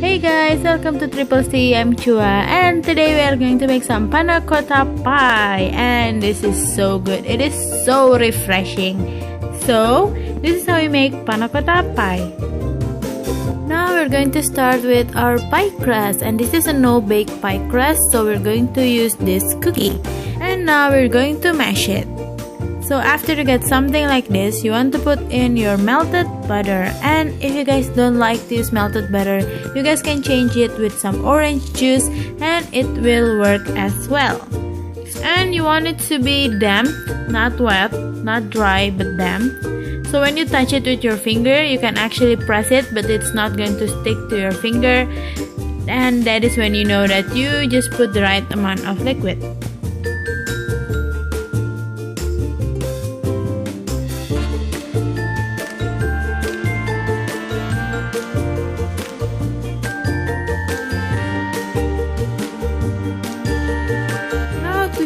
Hey guys, welcome to Triple C. I'm Chua, and today we are going to make some Pannacotta pie, and this is so good. It is so refreshing. So this is how we make Pannacotta pie. Now we're going to start with our pie crust, and this is a no-bake pie crust, so we're going to use this cookie. And now we're going to mash it. So after you get something like this, you want to put in your melted butter. And if you guys don't like to use melted butter, you guys can change it with some orange juice and it will work as well. And you want it to be damp, not wet, not dry, but damp. So when you touch it with your finger, you can actually press it, but it's not going to stick to your finger. And that is when you know that you just put the right amount of liquid.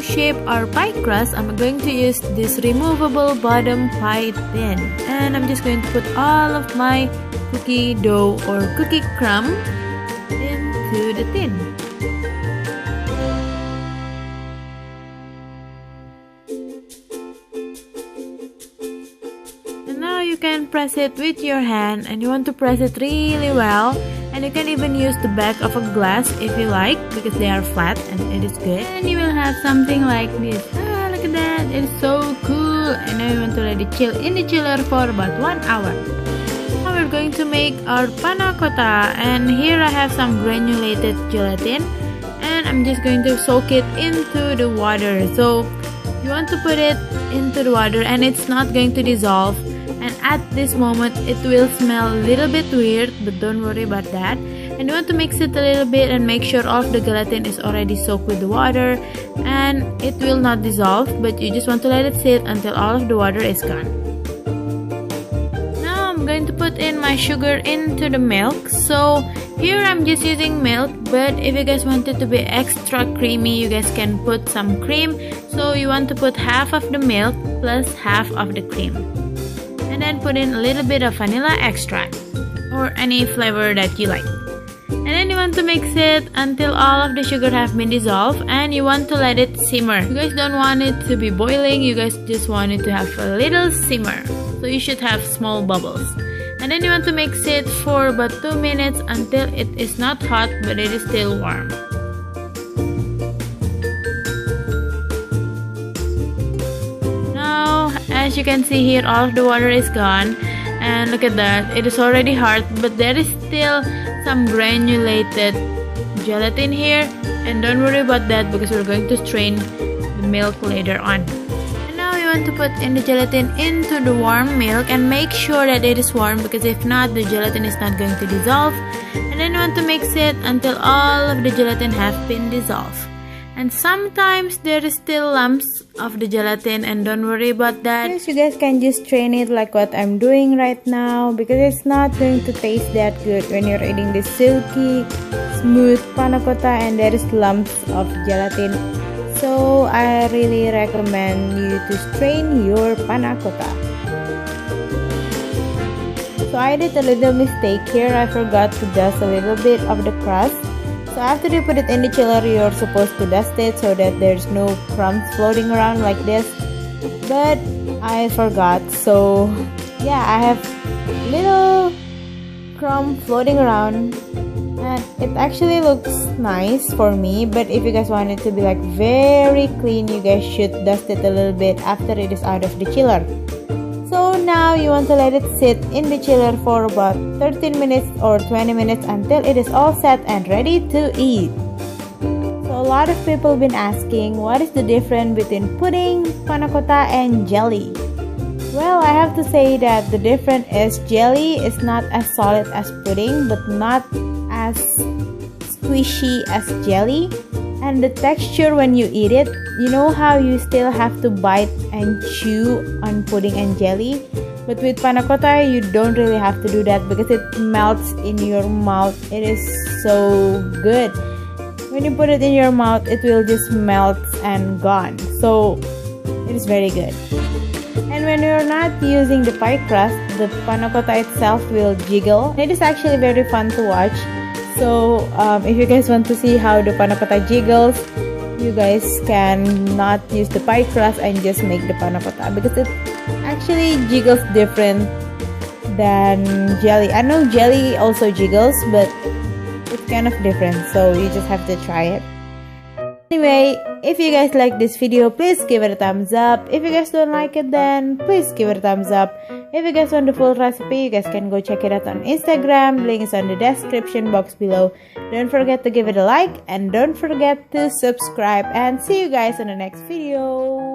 Shape our pie crust, I'm going to use this removable bottom pie tin, and I'm just going to put all of my cookie dough or cookie crumb into the tin. And now you can press it with your hand, and you want to press it really well. And you can even use the back of a glass if you like, because they are flat and it is good. And you will have something like this. Ah, look at that! It's so cool! And now you want to let it chill in the chiller for about 1 hour. Now we're going to make our panna cotta, and here I have some granulated gelatin, and I'm just going to soak it into the water. So you want to put it into the water, and it's not going to dissolve. And at this moment, it will smell a little bit weird, but don't worry about that. And you want to mix it a little bit and make sure all of the gelatin is already soaked with the water. And it will not dissolve, but you just want to let it sit until all of the water is gone. Now I'm going to put in my sugar into the milk. So here I'm just using milk, but if you guys want it to be extra creamy, you guys can put some cream. So you want to put half of the milk plus half of the cream. And then put in a little bit of vanilla extract or any flavor that you like. And then you want to mix it until all of the sugar have been dissolved, and you want to let it simmer. You guys don't want it to be boiling, you guys just want it to have a little simmer. So you should have small bubbles. And then you want to mix it for about 2 minutes until it is not hot but it is still warm. As you can see here, all of the water is gone, and look at that, it is already hard, but there is still some granulated gelatin here, and don't worry about that because we're going to strain the milk later on. And now you want to put in the gelatin into the warm milk, and make sure that it is warm, because if not, the gelatin is not going to dissolve. And then you want to mix it until all of the gelatin have been dissolved. And sometimes there is still lumps of the gelatin, and don't worry about that. Yes, you guys can just strain it like what I'm doing right now, because it's not going to taste that good when you're eating this silky, smooth panna cotta and there is lumps of gelatin. So I really recommend you to strain your panna cotta. So I did a little mistake here. I forgot to dust a little bit of the crust. So after you put it in the chiller, you're supposed to dust it so that there's no crumbs floating around like this. But I forgot. So yeah, I have little crumb floating around, and it actually looks nice for me. But if you guys want it to be like very clean, you guys should dust it a little bit after it is out of the chiller. So now you want to let it sit in the chiller for about 13 minutes or 20 minutes until it is all set and ready to eat. So a lot of people have been asking, what is the difference between pudding, panna cotta and jelly? Well, I have to say that the difference is jelly is not as solid as pudding, but not as squishy as jelly. And the texture when you eat it, you know how you still have to bite and chew on pudding and jelly? But with panna cotta, you don't really have to do that because it melts in your mouth. It is so good. When you put it in your mouth, it will just melt and gone. So it is very good. And when you're not using the pie crust, the panna cotta itself will jiggle. It is actually very fun to watch. So if you guys want to see how the panna cotta jiggles, you guys can not use the pie crust and just make the panna cotta, because it actually jiggles different than jelly. I know jelly also jiggles, but it's kind of different, so you just have to try it. Anyway, if you guys like this video, please give it a thumbs up. If you guys don't like it, then please give it a thumbs up. If you guys want the full recipe, you guys can go check it out on Instagram. Link is on the description box below. Don't forget to give it a like, and don't forget to subscribe, and see you guys in the next video.